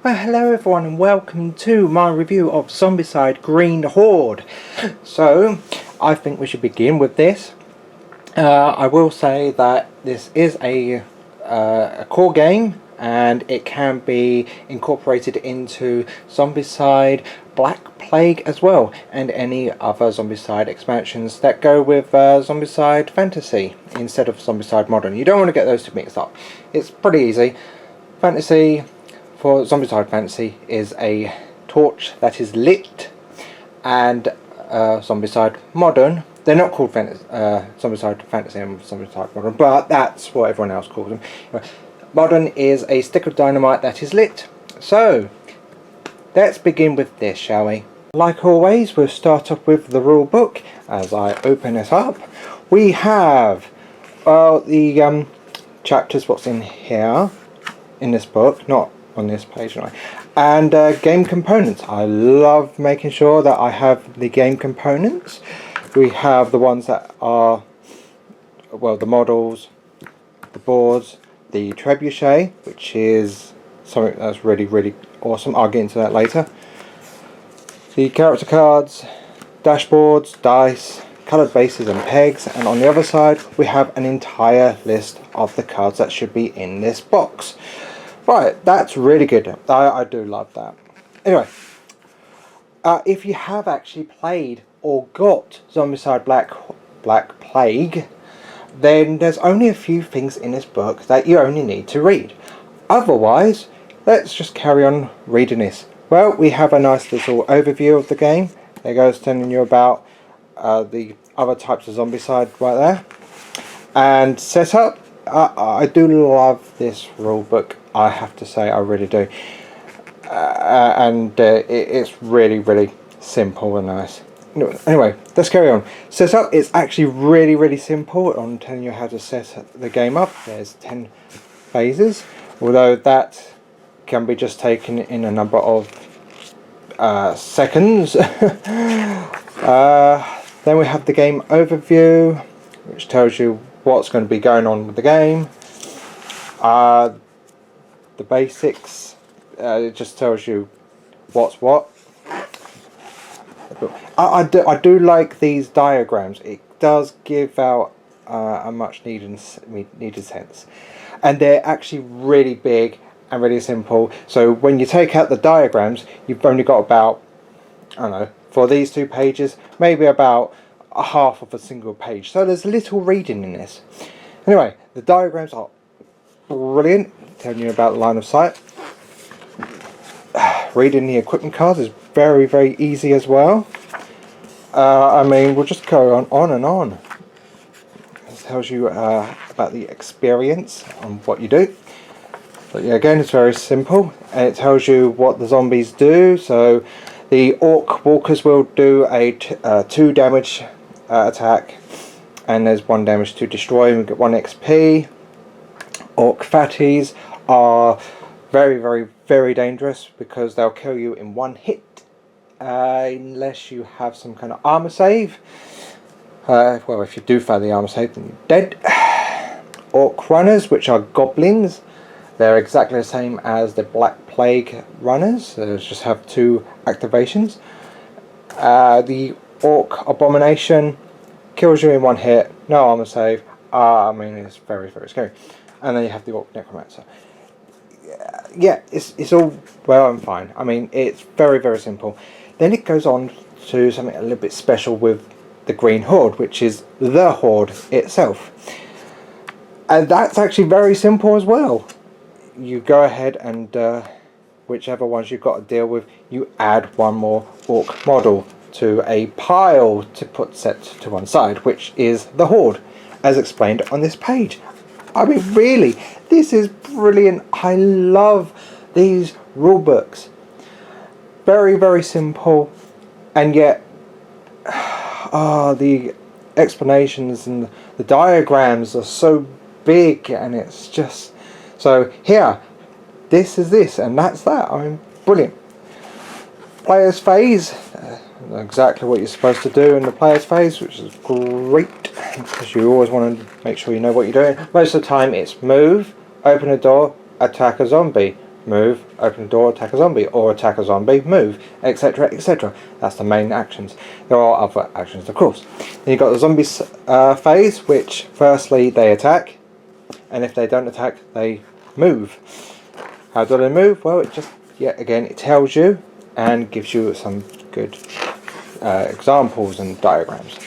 Well, hello everyone and welcome to my review of Zombicide Green Horde. So, I think we should begin with this. I will say that this is a core game and it can be incorporated into Zombicide Black Plague as well, and any other Zombicide expansions that go with Zombicide Fantasy instead of Zombicide Modern. You don't want to get those two mixed up. It's pretty easy. Fantasy for Zombicide Fantasy is a torch that is lit, and Zombicide Modern, they're not called Zombicide Fantasy and Zombicide Modern, but that's what everyone else calls them. Modern is a stick of dynamite that is lit. So, let's begin with this, shall we? Like always, we'll start off with the rule book. As I open it up, we have the chapters, what's in here, in this book, not on this page, right? And game components. I love making sure that I have the game components. We have the ones that are, well, the models, the boards, the Trebuchet, which is something that's really awesome. I'll get into that later. The character cards, dashboards, dice, coloured bases and pegs, and on the other side we have an entire list of the cards that should be in this box. Right, that's really good. I do love that. Anyway, if you have actually played or got Zombicide Black Plague, then there's only a few things in this book that you only need to read. Otherwise, let's just carry on reading this. Well, we have a nice little overview of the game. There goes telling you about the other types of Zombicide right there. And setup. I do love this rule book, I have to say, I really do. It's really simple and nice. Anyway, let's carry on. Setup is actually really simple on telling you how to set the game up. There's 10 phases, although that can be just taken in a number of seconds. Then we have the game overview, which tells you what's going to be going on with the game. The basics, it just tells you what's what. I do like these diagrams. It does give out a much needed sense, and they're actually really big and really simple. So when you take out the diagrams, you've only got about, I don't know, for these 2 pages, maybe about a half of a single page. So there's little reading in this. Anyway, the diagrams are brilliant, telling you about line of sight. Reading the equipment cards is very easy as well. I mean, we'll just go on and on. It tells you about the experience and what you do. But yeah, again, it's very simple, and it tells you what the zombies do. So the orc walkers will do a 2 damage attack, and there's 1 damage to destroy, and we get 1 XP. Orc fatties are very dangerous because they'll kill you in 1 hit, unless you have some kind of armor save. Well, if you do fail the armor save, then you're dead. Orc runners, which are goblins, they're exactly the same as the Black Plague runners. They just have 2 activations. The Orc Abomination kills you in 1 hit, no armor save. I mean, it's very scary. And then you have the Orc Necromancer. Yeah, it's all well and fine. I mean, it's very simple. Then it goes on to something a little bit special with the Green Horde, which is the Horde itself. And that's actually very simple as well. You go ahead and whichever ones you've got to deal with, you add 1 more Orc model to a pile to put set to one side, which is the Horde, as explained on this page. I mean, really, this is brilliant. I love these rule books. Very simple, and yet the explanations and the diagrams are so big, and it's just so here. This is this, and that's that. I mean, brilliant. Player's phase, exactly what you're supposed to do in the player's phase, which is great because you always want to make sure you know what you're doing. Most of the time, it's move, open a door, attack a zombie. move, open the door, attack a zombie, or attack a zombie, move, etc, etc. That's the main actions. There are other actions, of course. Then you've got the zombie phase, which firstly they attack, and if they don't attack, they move. How do they move? Well, it just, yet again, it tells you and gives you some good examples and diagrams.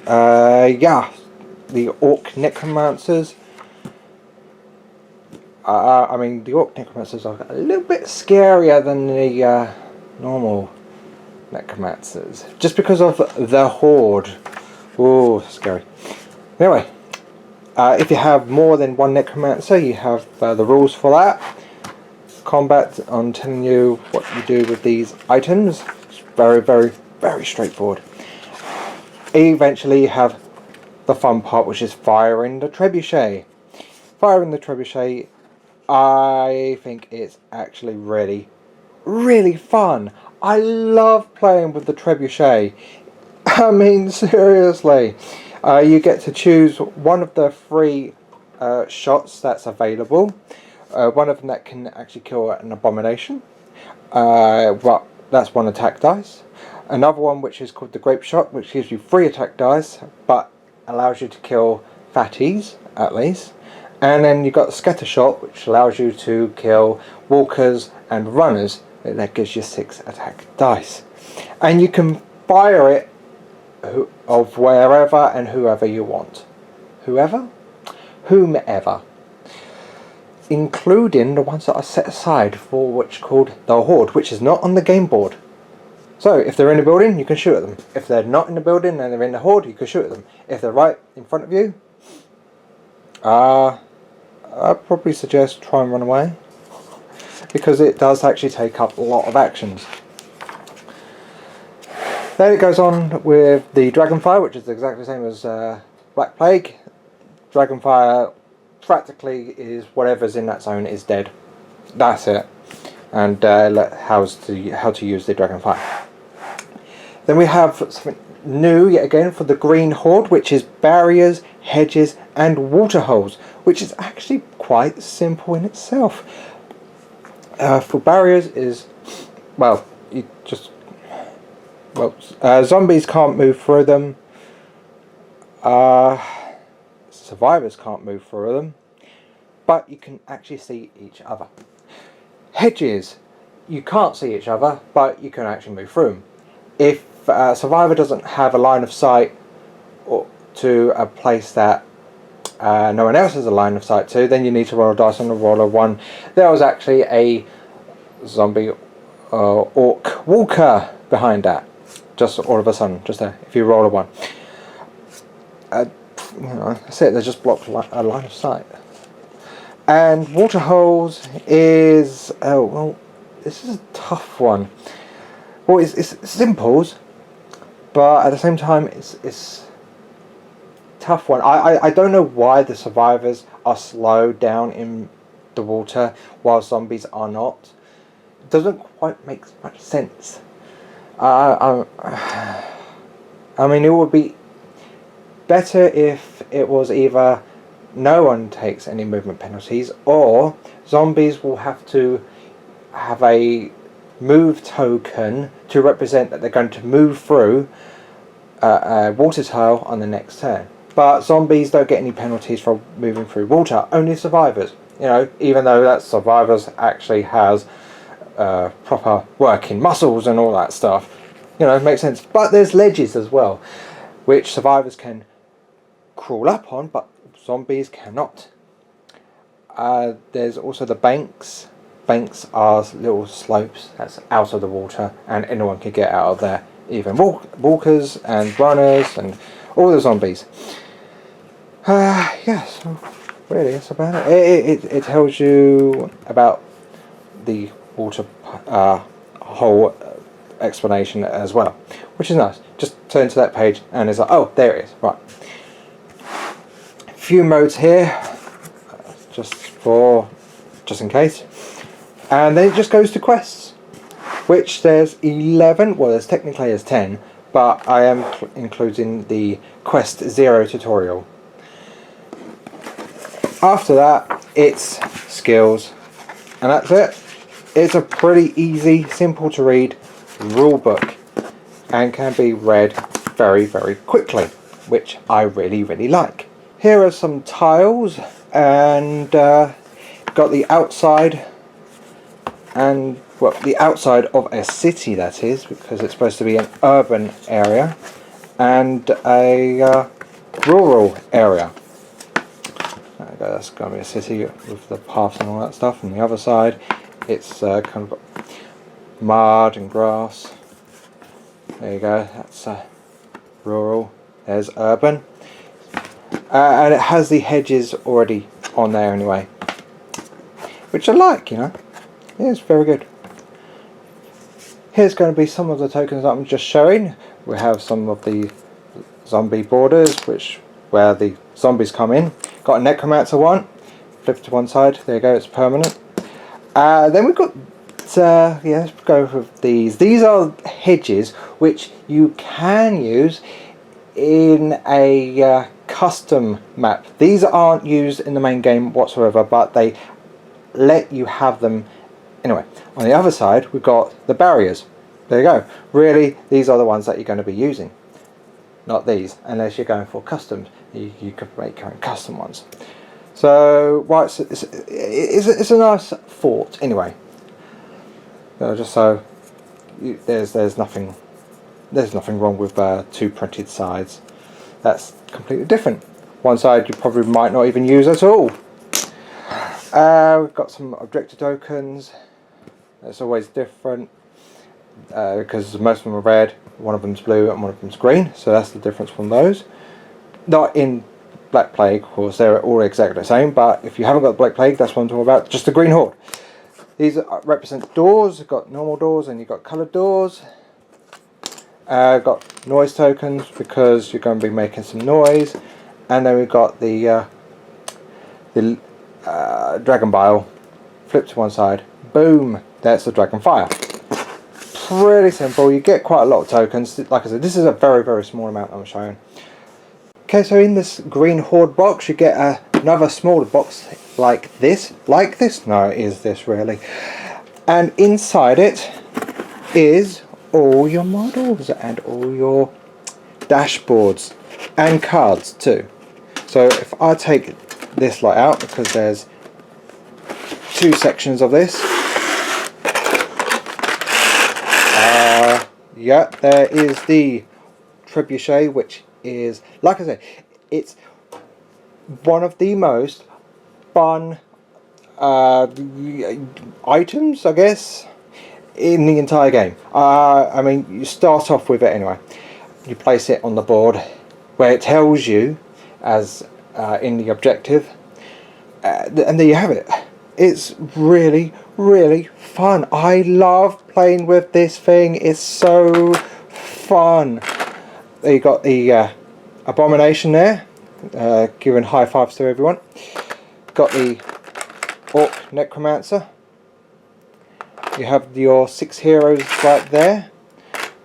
Yeah, the Orc Necromancers. I mean, the Orc Necromancers are a little bit scarier than the normal Necromancers, just because of the Horde. Ooh, scary. Anyway, if you have more than one Necromancer, you have the rules for that. Combat, I'm telling you what you do with these items. It's very, very, very straightforward. Eventually you have the fun part, which is firing the Trebuchet. Firing the Trebuchet, I think it's actually really, really fun. I love playing with the Trebuchet. I mean, seriously. You get to choose one of the 3 shots that's available. One of them that can actually kill an abomination. Well, that's 1 attack dice. Another one which is called the Grape Shot, which gives you 3 attack dice, but allows you to kill fatties, at least. And then you've got the Scatter Shot, which allows you to kill walkers and runners. That gives you 6 attack dice. And you can fire it of wherever and whoever you want. Whoever? Whomever. Including the ones that are set aside for what's called the Horde, which is not on the game board. So, if they're in the building, you can shoot at them. If they're not in the building and they're in the Horde, you can shoot at them. If they're right in front of you, I'd probably suggest try and run away, because it does actually take up a lot of actions. Then it goes on with the Dragonfire, which is exactly the same as Black Plague. Dragonfire practically is whatever's in that zone is dead. That's it. And how to use the Dragonfire. Then we have something new yet again for the Green Horde, which is barriers, hedges, and water holes, which is actually quite simple in itself. For barriers is, well, you just, well, zombies can't move through them. Survivors can't move through them, but you can actually see each other. Hedges, you can't see each other, but you can actually move through them. If a survivor doesn't have a line of sight to a place that no one else has a line of sight to, then you need to roll a dice on a roll of 1. There was actually a zombie orc walker behind that, just all of a sudden, just there. If you roll a 1, you know, that's it. They just blocked a line of sight. And water holes is, oh well, this is a tough one. Well, it's simples, but at the same time, it's tough one. I don't know why the survivors are slowed down in the water while zombies are not. It doesn't quite make much sense. I mean, it would be better if it was either no one takes any movement penalties, or zombies will have to have a move token to represent that they're going to move through a water tile on the next turn. But zombies don't get any penalties for moving through water, only survivors. You know, even though that survivors actually has proper working muscles and all that stuff. You know, it makes sense. But there's ledges as well, which survivors can crawl up on, but zombies cannot. There's also the banks. Banks are little slopes that's out of the water, and anyone can get out of there, even walkers and runners and all the zombies. Yes, really, that's about it. It tells you about the water hole explanation as well, which is nice. Just turn to that page and it's like, oh, there it is. Right. A few modes here, just in case. And then it just goes to quests, which there's 11, well there's technically 10, but I am including the Quest 0 tutorial. After that, its skills, and that's it. It's a pretty easy, simple to read rule book and can be read very, very quickly, which I really, really like. Here are some tiles, and got the outside, and well, the outside of a city, that is, because it's supposed to be an urban area and a rural area. That's going to be a city with the paths and all that stuff. On the other side, it's kind of got mud and grass. There you go, that's rural. There's urban. And it has the hedges already on there anyway, which I like, you know. Yeah, it's very good. Here's going to be some of the tokens that I'm just showing. We have some of the zombie borders, where the zombies come in. Got a necromancer one. Flip it to one side. There you go. It's permanent. Then we've got let's go with these. These are hedges which you can use in a custom map. These aren't used in the main game whatsoever, but they let you have them anyway. On the other side, we've got the barriers. There you go. Really, these are the ones that you're going to be using, not these, unless you're going for customs. You could make your own custom ones. So, well, it's a nice thought anyway. Just so there's nothing wrong with two printed sides. That's completely different. One side you probably might not even use at all. We've got some objective tokens. It's always different because most of them are red, one of them's blue and one of them's green, so that's the difference from those. Not in Black Plague, of course, they're all exactly the same, but if you haven't got the Black Plague, that's what I'm talking about, just the Green Horde. These represent doors. You've got normal doors and you've got coloured doors. Got noise tokens because you're going to be making some noise, and then we've got the dragon bile. Flip to one side, boom, that's the dragon fire. Pretty simple. You get quite a lot of tokens. Like I said, this is a very, very small amount I'm showing. Okay, so in this Green Horde box you get another smaller box like this. No, it is this really. And inside it is all your models and all your dashboards and cards too. So if I take this lot out, because there's two sections of this. Yeah, there is the Trebuchet, which is, like I said, it's one of the most fun items, I guess, in the entire game. I mean, you start off with it anyway. You place it on the board where it tells you, as in the objective, and there you have it. It's really, really fun. I love playing with this thing. It's so fun. There you got the abomination there, giving high fives to everyone. Got the orc necromancer. You have your 6 heroes right there,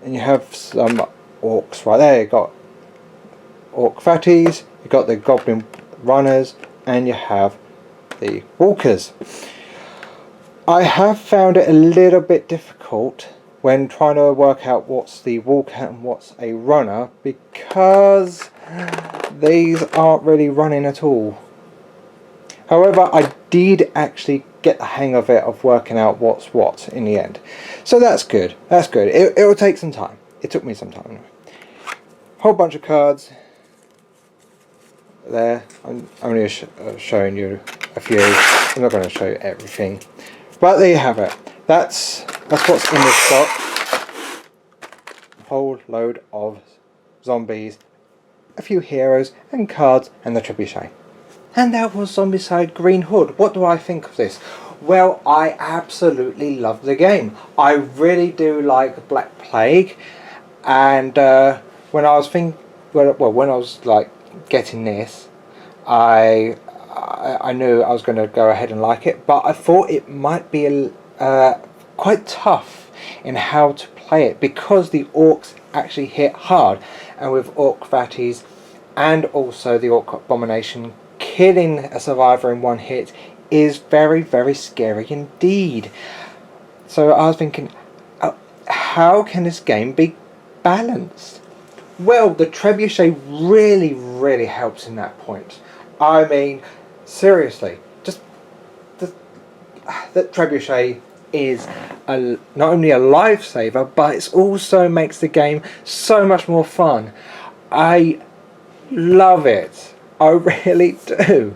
and you have some orcs right there. You got orc fatties. You got the goblin runners, and you have the walkers. I have found it a little bit difficult when trying to work out what's the walker and what's a runner, because these aren't really running at all. However, I did actually get the hang of it, of working out what's what in the end. So that's good. That's good. It will take some time. It took me some time. Whole bunch of cards there. I'm only showing you a few. I'm not going to show you everything. But there you have it. That's what's in this box. A whole load of zombies, a few heroes and cards, and the Trebuchet. And that was Zombicide Green Horde. What do I think of this? Well, I absolutely love the game. I really do like Black Plague, and when I was when I was like getting this, I knew I was going to go ahead and like it, but I thought it might be quite tough in how to play it, because the orcs actually hit hard, and with orc fatties and also the orc abomination, killing a survivor in one hit is very, very scary indeed. So I was thinking, how can this game be balanced? Well, the Trebuchet really, really helps in that point. I mean, seriously, just the Trebuchet is not only a lifesaver, but it also makes the game so much more fun. I love it. I really do.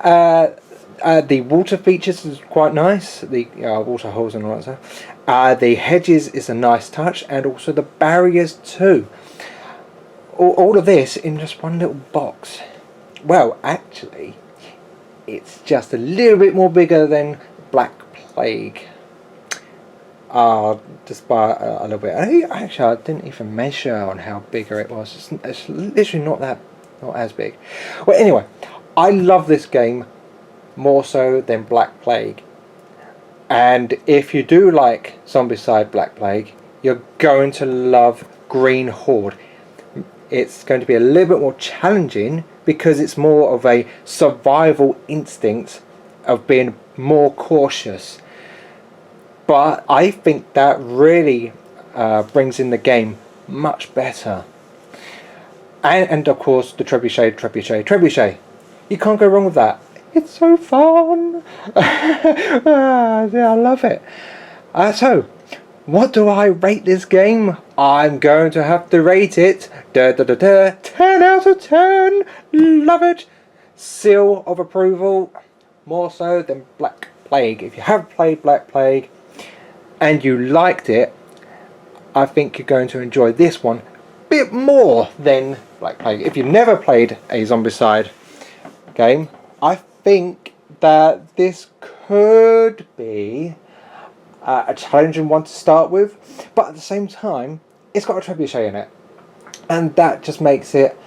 The water features is quite nice. The water holes and all that stuff. The hedges is a nice touch, and also the barriers too. All of this in just one little box. Well, actually, it's just a little bit more bigger than Black Plague. Just by a little bit. Actually, I didn't even measure on how bigger it was. It's literally not as big. Well, anyway, I love this game more so than Black Plague. And if you do like Zombicide Black Plague, you're going to love Green Horde. It's going to be a little bit more challenging because it's more of a survival instinct of being more cautious. But I think that really brings in the game much better. And of course the Trebuchet. You can't go wrong with that. It's so fun. Yeah, I love it. So, what do I rate this game? I'm going to have to rate it 10 out of 10. Love it. Seal of approval. More so than Black Plague. If you have played Black Plague and you liked it, I think you're going to enjoy this one a bit more than Black Plague. If you've never played a Zombicide game, I think that this could be a challenging one to start with, but at the same time it's got a trebuchet in it, and that just makes it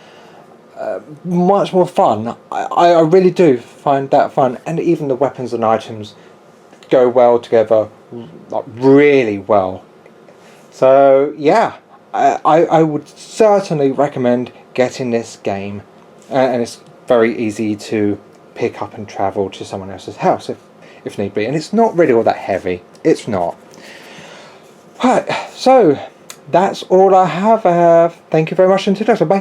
much more fun. I really do find that fun, and even the weapons and items go well together, like really well. So yeah, I would certainly recommend getting this game, and it's very easy to pick up and travel to someone else's house if need be, and it's not really all that heavy. It's not. Right, so that's all I have. Thank you very much, and bye.